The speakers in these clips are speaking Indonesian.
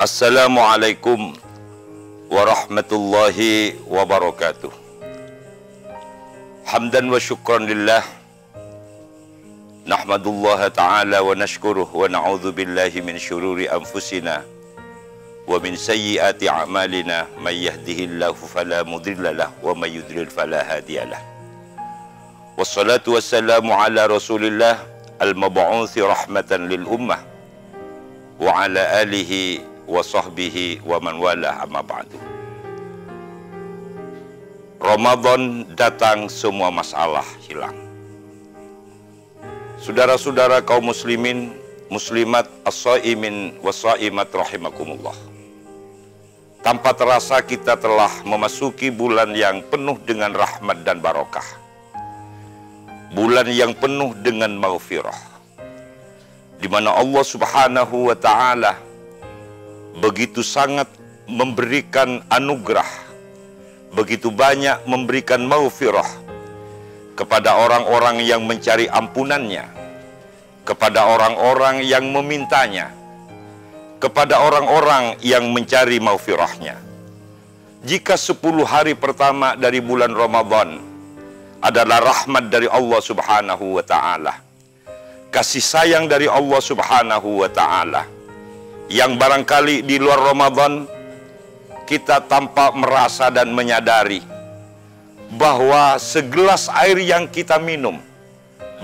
Assalamualaikum warahmatullahi wabarakatuh. Hamdan wa syukran lillah, nahmadullah ta'ala wa nashkuruh wa na'udhu billahi min syururi anfusina wa min sayyiati a'malina. May yahdihillahu fala mudhillalah wa may yudlil fala hadiyalah. Wassalatu wassalamu ala rasulillah al-mab'uthi rahmatan lil ummah wa ala alihi wa sahbihi wa man wala, amma ba'du. Ramadan datang, semua masalah hilang. Saudara-saudara kaum muslimin, muslimat, as-saimin was-saimat rahimakumullah. Tanpa terasa kita telah memasuki bulan yang penuh dengan rahmat dan barokah. Bulan yang penuh dengan maghfirah, di mana Allah Subhanahu wa ta'ala begitu sangat memberikan anugerah, begitu banyak memberikan maghfirah kepada orang-orang yang mencari ampunannya, kepada orang-orang yang memintanya, kepada orang-orang yang mencari maghfirahnya. Jika 10 hari pertama dari bulan Ramadan adalah rahmat dari Allah Subhanahu wa ta'ala, kasih sayang dari Allah Subhanahu wa ta'ala, yang barangkali di luar Ramadan kita tanpa merasa dan menyadari bahwa segelas air yang kita minum,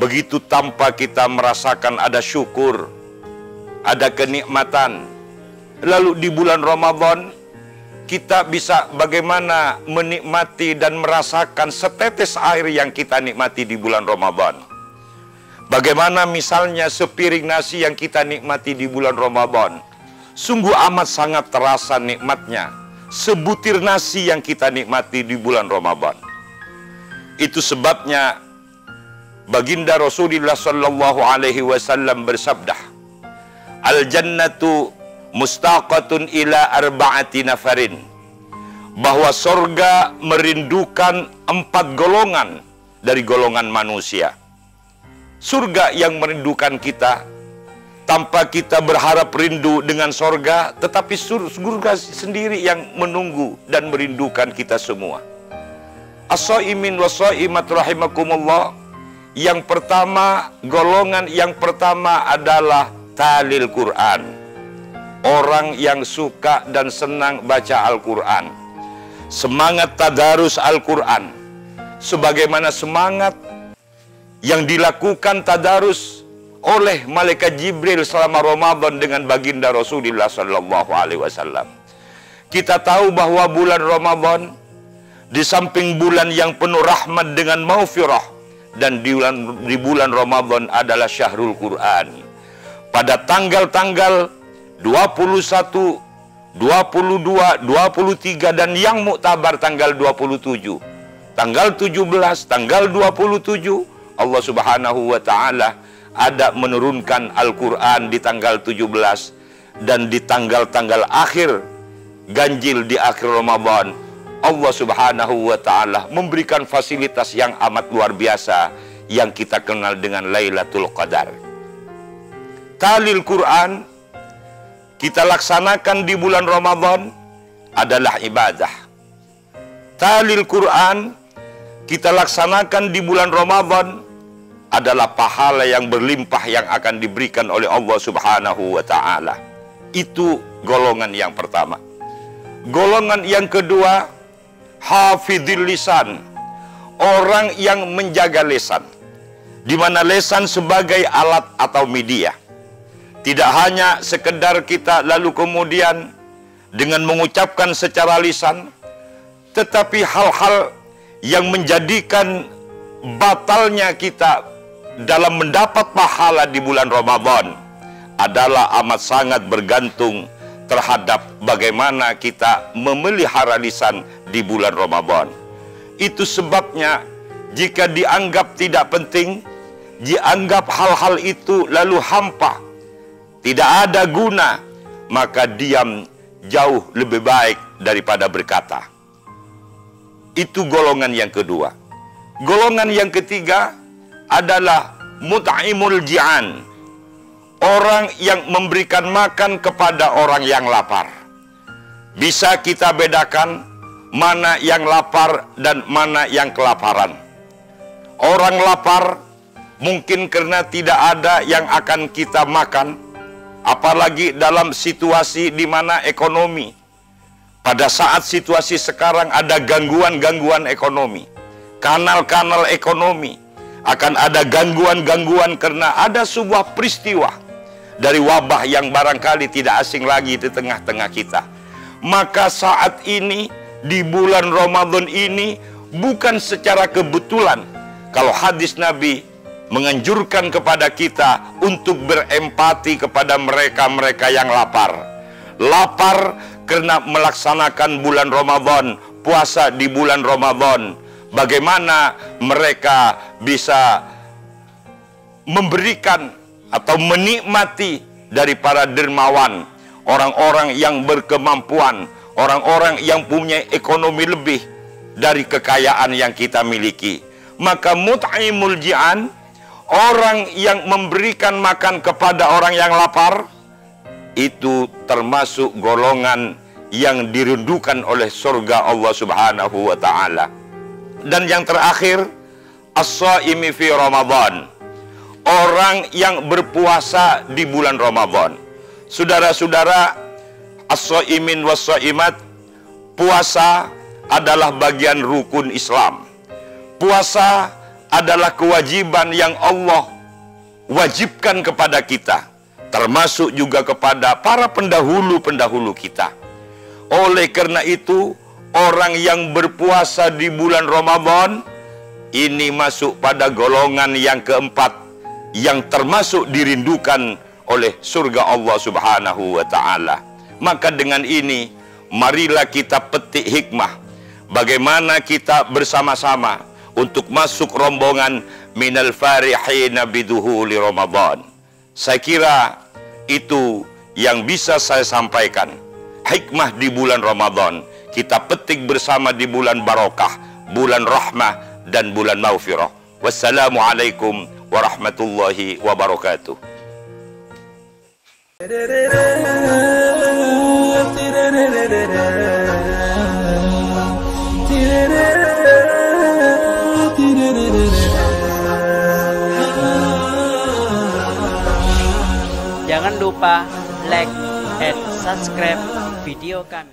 begitu tanpa kita merasakan ada syukur, ada kenikmatan. Lalu di bulan Ramadan kita bisa bagaimana menikmati dan merasakan setetes air yang kita nikmati di bulan Ramadan. Bagaimana misalnya sepiring nasi yang kita nikmati di bulan Ramadan, sungguh amat sangat terasa nikmatnya sebutir nasi yang kita nikmati di bulan Ramadan. Itu sebabnya baginda Rasulullah sallallahu alaihi wasallam bersabda, al-jannatu mustaqatun ila arba'ati nafarin, bahwa sorga merindukan 4 golongan dari golongan manusia. Surga yang merindukan kita tanpa kita berharap rindu dengan sorga, tetapi surga sendiri yang menunggu dan merindukan kita semua. As-saimin was-saimat rahimakumullah. Yang pertama, golongan yang pertama adalah talil Quran. Orang yang suka dan senang baca Al-Quran, semangat tadarus Al-Quran, sebagaimana semangat yang dilakukan tadarus oleh malaikat Jibril selama Ramadan dengan baginda Rasulullah sallallahu alaihi wasallam. Kita tahu bahwa bulan Ramadan di samping bulan yang penuh rahmat dengan maghfirah, dan di bulan Ramadan adalah syahrul Quran. Pada tanggal-tanggal 21, 22, 23 dan yang muktabar tanggal 27, tanggal 17, tanggal 27, Allah Subhanahu wa ta'ala ada menurunkan Al-Quran di tanggal 17, dan di tanggal-tanggal akhir ganjil di akhir Ramadan, Allah Subhanahu wa ta'ala memberikan fasilitas yang amat luar biasa yang kita kenal dengan Lailatul Qadar. Talil Quran kita laksanakan di bulan Ramadan adalah ibadah. Talil Quran kita laksanakan di bulan Ramadan adalah pahala yang berlimpah yang akan diberikan oleh Allah Subhanahu wa ta'ala. Itu golongan yang pertama. Golongan yang kedua, hafidhil lisan. Orang yang menjaga lisan, di mana lisan sebagai alat atau media. Tidak hanya sekedar kita lalu kemudian dengan mengucapkan secara lisan, tetapi hal-hal yang menjadikan batalnya kita dalam mendapat pahala di bulan Ramadan adalah amat sangat bergantung terhadap bagaimana kita memelihara lisan di bulan Ramadan. Itu sebabnya jika dianggap tidak penting, dianggap hal-hal itu lalu hampa, tidak ada guna, maka diam jauh lebih baik daripada berkata. Itu golongan yang kedua. Golongan yang ketiga adalah mut'imul ji'an. orang yang memberikan makan kepada orang yang lapar. Bisa kita bedakan mana yang lapar dan mana yang kelaparan. Orang lapar mungkin karena tidak ada yang akan kita makan, apalagi dalam situasi di mana ekonomi. Pada saat situasi sekarang ada gangguan-gangguan ekonomi, kanal-kanal ekonomi, akan ada gangguan-gangguan karena ada sebuah peristiwa dari wabah yang barangkali tidak asing lagi di tengah-tengah kita. Maka saat ini, di bulan Ramadan ini, bukan secara kebetulan kalau hadis Nabi menganjurkan kepada kita untuk berempati kepada mereka-mereka yang lapar. Lapar karena melaksanakan bulan Ramadan, puasa di bulan Ramadan. Bagaimana mereka bisa memberikan atau menikmati dari para dermawan, orang-orang yang berkemampuan, orang-orang yang punya ekonomi lebih dari kekayaan yang kita miliki. Maka mut'imul ji'an, orang yang memberikan makan kepada orang yang lapar, itu termasuk golongan yang dirindukan oleh surga Allah Subhanahu wa ta'ala. Dan yang terakhir, as-shaimi fi Ramadan, orang yang berpuasa di bulan Ramadan. Saudara-saudara, as-shaimin was-shaimat, puasa adalah bagian rukun Islam. Puasa adalah kewajiban yang Allah wajibkan kepada kita, termasuk juga kepada para pendahulu-pendahulu kita. Oleh karena itu, orang yang berpuasa di bulan Ramadan ini masuk pada golongan yang keempat, yang termasuk dirindukan oleh surga Allah Subhanahu wa ta'ala. Maka dengan ini, marilah kita petik hikmah bagaimana kita bersama-sama untuk masuk rombongan minal farihina biduhuli Ramadan. Saya kira itu yang bisa saya sampaikan. Hikmah di bulan Ramadan kita petik bersama di bulan barokah, bulan rahmah dan bulan maghfirah. Wassalamualaikum warahmatullahi wabarakatuh. Jangan lupa like and subscribe video kami.